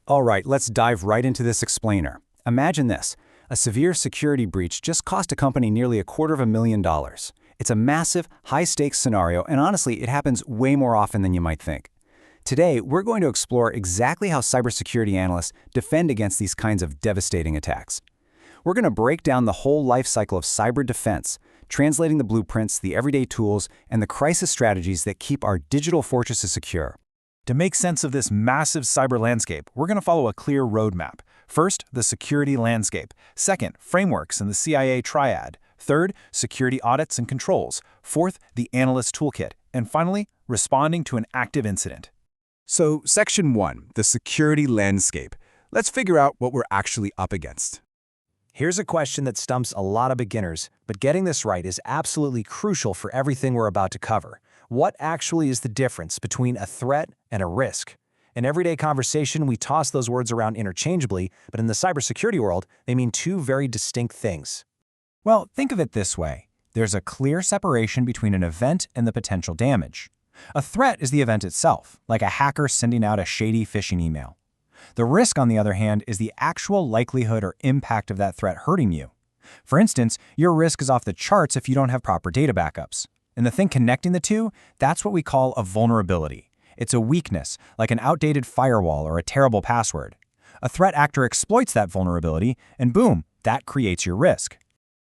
All right, let's dive right into this explainer. Imagine this. A severe security breach just cost a company nearly $250,000. It's a massive, high-stakes scenario, and honestly, it happens way more often than you might think. Today, we're going to explore exactly how cybersecurity analysts defend against these kinds of devastating attacks. We're going to break down the whole life cycle of cyber defense, translating the blueprints, the everyday tools, and the crisis strategies that keep our digital fortresses secure. To make sense of this massive cyber landscape, we're going to follow a clear roadmap. First, the security landscape. Second, frameworks and the CIA triad. Third, security audits and controls. Fourth, the analyst toolkit. And finally, responding to an active incident. So, Section 1, the security landscape. Let's figure out what we're actually up against. Here's a question that stumps a lot of beginners, but getting this right is absolutely crucial for everything we're about to cover. What actually is the difference between a threat and a risk? In everyday conversation, we toss those words around interchangeably, but in the cybersecurity world, they mean two very distinct things. Well, think of it this way. There's a clear separation between an event and the potential damage. A threat is the event itself, like a hacker sending out a shady phishing email. The risk, on the other hand, is the actual likelihood or impact of that threat hurting you. For instance, your risk is off the charts if you don't have proper data backups. And the thing connecting the two, that's what we call a vulnerability. It's a weakness, like an outdated firewall or a terrible password. A threat actor exploits that vulnerability, and boom, that creates your risk.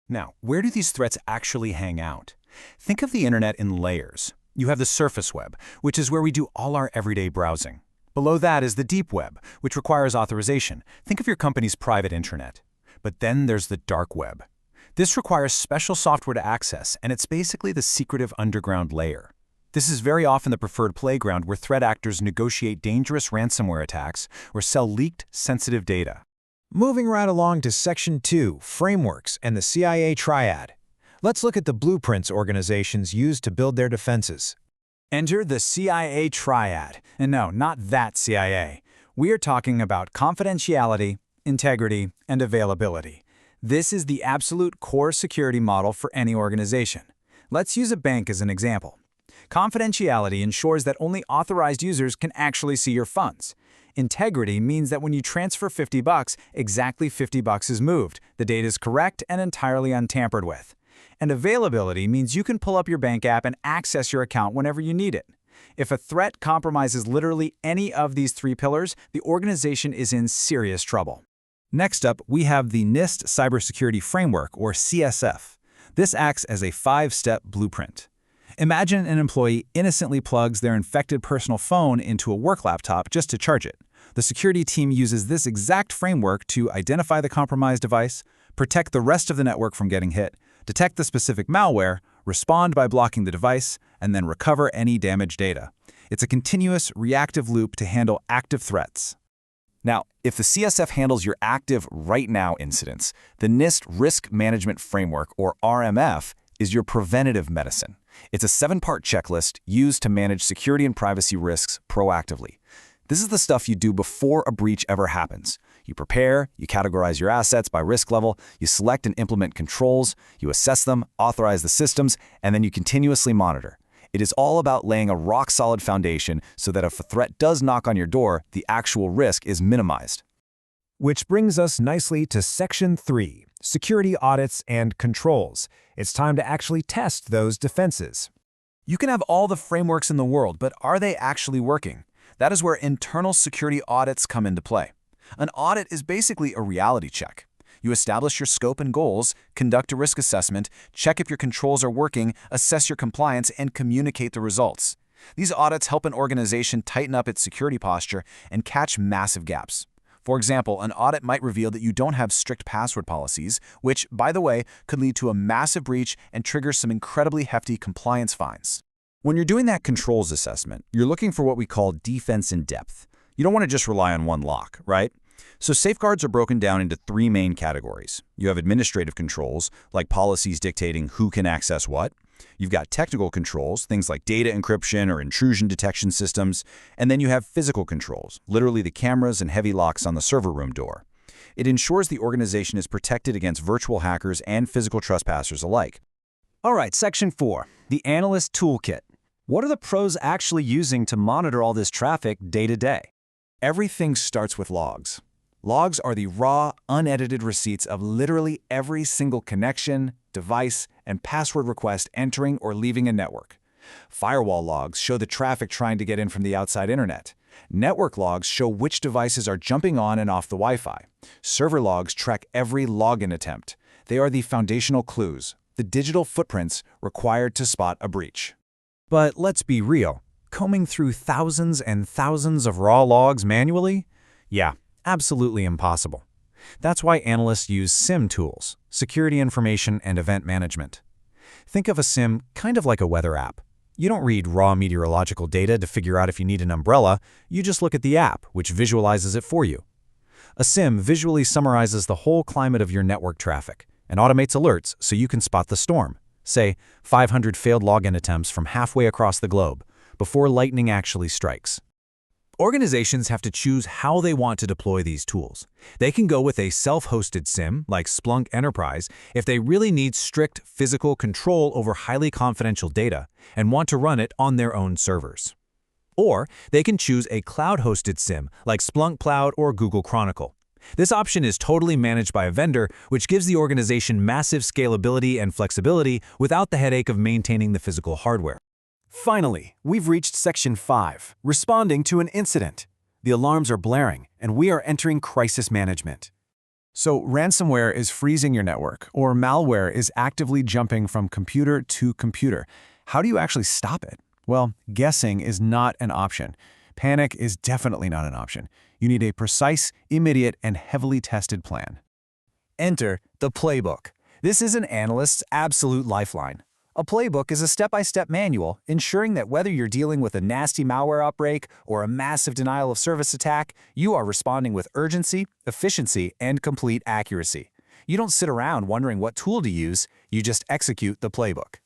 Now, where do these threats actually hang out? Think of the internet in layers. You have the surface web, which is where we do all our everyday browsing. Below that is the deep web, which requires authorization. Think of your company's private intranet. But then there's the dark web. This requires special software to access, and it's basically the secretive underground layer. This is very often the preferred playground where threat actors negotiate dangerous ransomware attacks or sell leaked, sensitive data. Moving right along to Section 2, Frameworks and the CIA triad. Let's look at the blueprints organizations use to build their defenses. Enter the CIA triad. And no, not that CIA. We are talking about confidentiality, integrity, and availability. This is the absolute core security model for any organization. Let's use a bank as an example. Confidentiality ensures that only authorized users can actually see your funds. Integrity means that when you transfer $50, exactly $50 is moved, the data is correct and entirely untampered with. And availability means you can pull up your bank app and access your account whenever you need it. If a threat compromises literally any of these three pillars, the organization is in serious trouble. Next up, we have the NIST Cybersecurity Framework, or CSF. This acts as a 5-step blueprint. Imagine an employee innocently plugs their infected personal phone into a work laptop just to charge it. The security team uses this exact framework to identify the compromised device, protect the rest of the network from getting hit, detect the specific malware, respond by blocking the device, and then recover any damaged data. It's a continuous, reactive loop to handle active threats. Now, if the CSF handles your active right-now incidents, the NIST Risk Management Framework, or RMF, is your preventative medicine. It's a 7-part checklist used to manage security and privacy risks proactively. This is the stuff you do before a breach ever happens. You prepare, you categorize your assets by risk level, you select and implement controls, you assess them, authorize the systems, and then you continuously monitor. It is all about laying a rock-solid foundation so that if a threat does knock on your door, the actual risk is minimized. Which brings us nicely to Section 3, Security Audits and Controls. It's time to actually test those defenses. You can have all the frameworks in the world, but are they actually working? That is where internal security audits come into play. An audit is basically a reality check. You establish your scope and goals, conduct a risk assessment, check if your controls are working, assess your compliance, and communicate the results. These audits help an organization tighten up its security posture and catch massive gaps. For example, an audit might reveal that you don't have strict password policies, which, by the way, could lead to a massive breach and trigger some incredibly hefty compliance fines. When you're doing that controls assessment, you're looking for what we call defense in depth. You don't want to just rely on one lock, right? So safeguards are broken down into 3 main categories. You have administrative controls, like policies dictating who can access what. You've got technical controls, things like data encryption or intrusion detection systems. And then you have physical controls, literally the cameras and heavy locks on the server room door. It ensures the organization is protected against virtual hackers and physical trespassers alike. All right, Section 4, the Analyst Toolkit. What are the pros actually using to monitor all this traffic day to day? Everything starts with logs. Logs are the raw, unedited receipts of literally every single connection, device, and password request entering or leaving a network. Firewall logs show the traffic trying to get in from the outside internet. Network logs show which devices are jumping on and off the Wi-Fi. Server logs track every login attempt. They are the foundational clues, the digital footprints required to spot a breach. But let's be real. Combing through thousands and thousands of raw logs manually? Yeah, absolutely impossible. That's why analysts use SIM tools, security information and event management. Think of a SIM kind of like a weather app. You don't read raw meteorological data to figure out if you need an umbrella, you just look at the app, which visualizes it for you. A SIM visually summarizes the whole climate of your network traffic and automates alerts so you can spot the storm, say 500 failed login attempts from halfway across the globe, before lightning actually strikes. Organizations have to choose how they want to deploy these tools. They can go with a self-hosted SIM, like Splunk Enterprise, if they really need strict physical control over highly confidential data and want to run it on their own servers. Or they can choose a cloud-hosted SIM, like Splunk Cloud or Google Chronicle. This option is totally managed by a vendor, which gives the organization massive scalability and flexibility without the headache of maintaining the physical hardware. Finally, we've reached Section 5, responding to an incident. The alarms are blaring, and we are entering crisis management. So ransomware is freezing your network, or malware is actively jumping from computer to computer. How do you actually stop it? Well, guessing is not an option. Panic is definitely not an option. You need a precise, immediate, and heavily tested plan. Enter the playbook. This is an analyst's absolute lifeline. A playbook is a step-by-step manual ensuring that whether you're dealing with a nasty malware outbreak or a massive denial-of-service attack, you are responding with urgency, efficiency, and complete accuracy. You don't sit around wondering what tool to use, you just execute the playbook.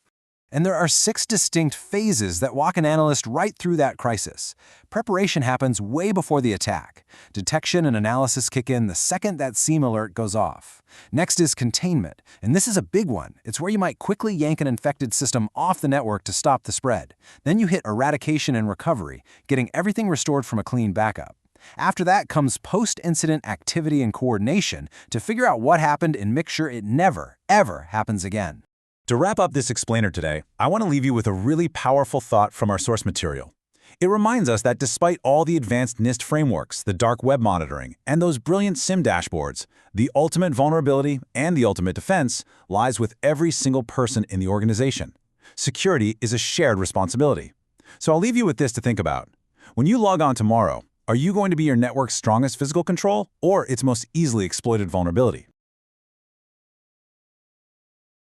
And there are 6 distinct phases that walk an analyst right through that crisis. Preparation happens way before the attack. Detection and analysis kick in the second that SIEM alert goes off. Next is containment, and this is a big one. It's where you might quickly yank an infected system off the network to stop the spread. Then you hit eradication and recovery, getting everything restored from a clean backup. After that comes post-incident activity and coordination to figure out what happened and make sure it never, ever happens again. To wrap up this explainer today, I want to leave you with a really powerful thought from our source material. It reminds us that despite all the advanced NIST frameworks, the dark web monitoring, and those brilliant SIM dashboards, the ultimate vulnerability and the ultimate defense lies with every single person in the organization. Security is a shared responsibility. So I'll leave you with this to think about. When you log on tomorrow, are you going to be your network's strongest physical control or its most easily exploited vulnerability?